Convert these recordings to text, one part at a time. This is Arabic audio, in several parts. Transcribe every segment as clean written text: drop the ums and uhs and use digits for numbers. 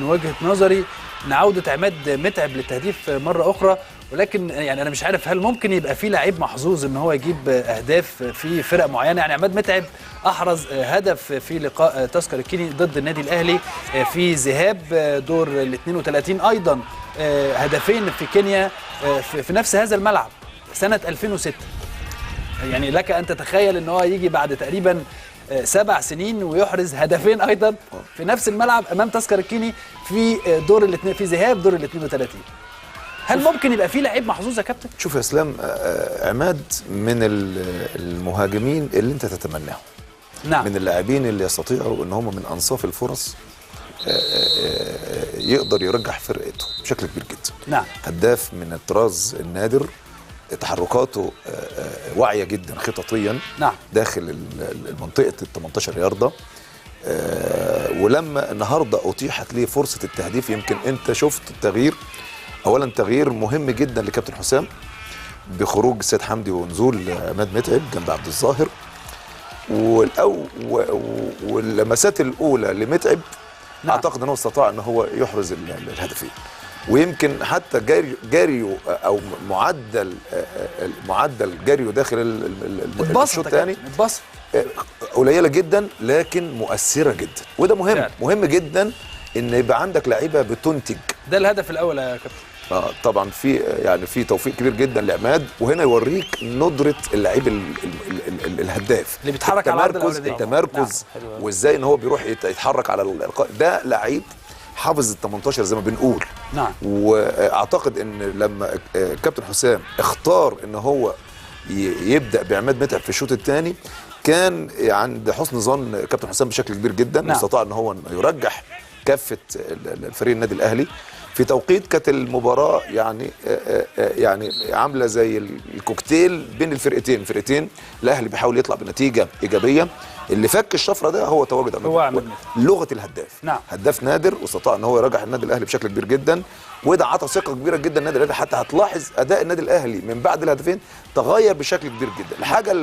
من وجهة نظري ان عودة عماد متعب للتهديف مرة أخرى، ولكن يعني أنا مش عارف هل ممكن يبقى في لعيب محظوظ ان هو يجيب أهداف في فرق معينة. يعني عماد متعب أحرز هدف في لقاء تذكر الكيني ضد النادي الأهلي في ذهاب دور ال 32، أيضا هدفين في كينيا في نفس هذا الملعب سنة 2006. يعني لك أن تتخيل ان هو يجي بعد تقريبا 7 سنين ويحرز هدفين ايضا في نفس الملعب امام تذكر الكيني في في ذهاب دور ال 32. هل ممكن يبقى في لعيب محظوظ يا كابتن؟ شوف يا اسلام، عماد من المهاجمين اللي انت تتمناهم. نعم. من اللاعبين اللي يستطيعوا ان هم من انصاف الفرص يقدر يرجح فرقته بشكل كبير جدا. نعم. هداف من الطراز النادر، تحركاته واعيه جدا خططيا. نعم. داخل المنطقه ال 18 ياردة. ولما النهارده اتيحت ليه فرصه التهديف، يمكن انت شفت التغيير. اولا تغيير مهم جدا لكابتن حسام بخروج سيد حمدي ونزول عماد متعب جنب عبد الظاهر، واللمسات الاولى لمتعب. نعم. اعتقد انه استطاع ان هو يحرز الهدفين، ويمكن حتى جاريو او معدل جاريو داخل الشوط الثاني قليله جدا لكن مؤثره جدا، وده مهم فعلا. مهم جدا ان يبقى عندك لعيبه بتنتج. ده الهدف الاول يا كابتن. طبعا في توفيق كبير جدا لعماد، وهنا يوريك ندره اللعيب الهداف اللي بيتحرك على الارض الاولانيه، التمركز. نعم. وازاي ان هو بيروح يتحرك على الالقاء. ده لعيب حافظ ال 18 زي ما بنقول. نعم. واعتقد ان لما كابتن حسام اختار ان هو يبدا بعماد متعب في الشوط الثاني، كان عند حسن ظن كابتن حسام بشكل كبير جدا. نعم. استطاع ان هو يرجح كافه الفريق النادي الاهلي في توقيت كانت المباراه يعني عامله زي الكوكتيل بين الفرقتين. الاهلي بيحاول يطلع بنتيجه ايجابيه. اللي فك الشفره ده هو تواجد عماد، لغه الهداف. نعم. هداف نادر، واستطاع ان هو يرجح النادي الاهلي بشكل كبير جدا، وده عطى ثقه كبيره جدا النادي الاهلي. حتى هتلاحظ اداء النادي الاهلي من بعد الهدفين تغير بشكل كبير جدا. الحاجه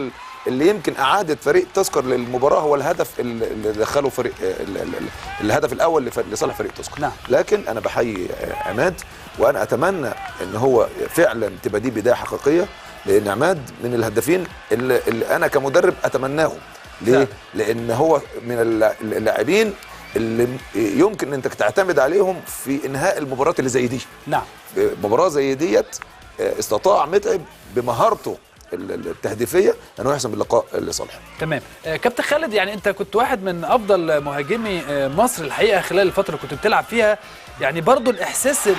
اللي يمكن اعاده فريق تذكر للمباراه هو الهدف اللي دخله فريق الهدف الاول لصالح فريق تذكر. نعم. لكن انا بحيي عماد، وانا اتمنى ان هو فعلا تبقى دي بدايه حقيقيه، لان عماد من الهدافين اللي انا كمدرب اتمناهم. ليه؟ لان هو من اللاعبين اللي يمكن انك تعتمد عليهم في انهاء المباريات اللي زي دي. نعم. مباراه زي ديت استطاع متعب بمهارته التهديفيه انه يحسم اللقاء لصالحه. تمام. كابتن خالد، يعني انت كنت واحد من افضل مهاجمي مصر الحقيقه خلال الفتره اللي كنت بتلعب فيها. يعني برضو الاحساس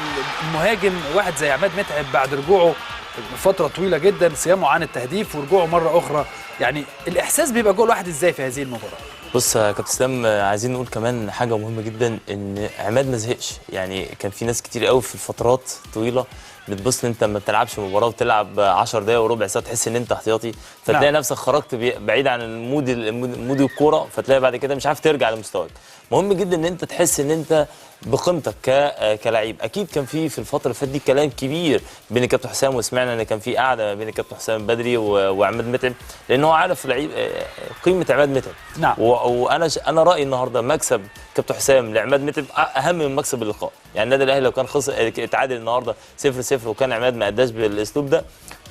المهاجم واحد زي عماد متعب بعد رجوعه فتره طويله جدا صيامه عن التهديف ورجوعه مره اخرى، يعني الاحساس بيبقى جوه الواحد ازاي في هذه المباراه؟ بص يا كابتن اسلام، عايزين نقول كمان حاجه مهمه جدا، ان عماد ما زهقش. يعني كان في ناس كتير قوي في فترات طويله بتبص ان انت ما بتلعبش مباراه وتلعب 10 دقائق وربع ساعه تحس ان انت احتياطي، فتلاقي نعم. نفسك خرجت بعيد عن مود الكوره، فتلاقي بعد كده مش عارف ترجع لمستواك. مهم جدا ان انت تحس ان انت بقيمتك كلاعب. اكيد كان في الفتره اللي فاتت دي كلام كبير بين الكابتن حسام، وسمعنا ان كان في قعده بين الكابتن حسام بدري وعماد متعب، لان هو عارف لعيب قيمه عماد متعب. نعم. وانا رايي النهارده مكسب كابتن حسام لعماد متعب اهم من مكسب اللقاء. يعني النادي الاهلي لو كان اتعادل النهارده 0-0 وكان عماد ما اداش بالاسلوب ده،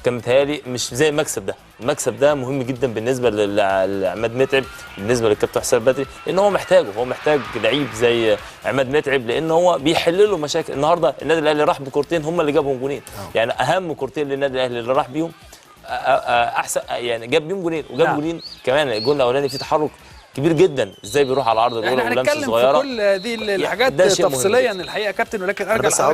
كان متهيألي مش زي المكسب ده. المكسب ده مهم جدا بالنسبه لعماد متعب، بالنسبه للكابتن حسام بدري، لان هو محتاج لعيب زي عماد متعب، لان هو بيحل له مشاكل. النهارده النادي الاهلي راح بكورتين هم اللي جابهم جونين. يعني اهم كورتين للنادي الاهلي اللي راح بيهم احسن، يعني جاب بيهم جونين، وجاب جونين كمان. الجون الاولاني فيه تحرك كبير جدا، ازاي بيروح على العرض الاولى ولمسه صغيره. احنا هنتكلم في كل هذه الحاجات تفصيليا الحقيقه يا كابتن، ولكن ارجع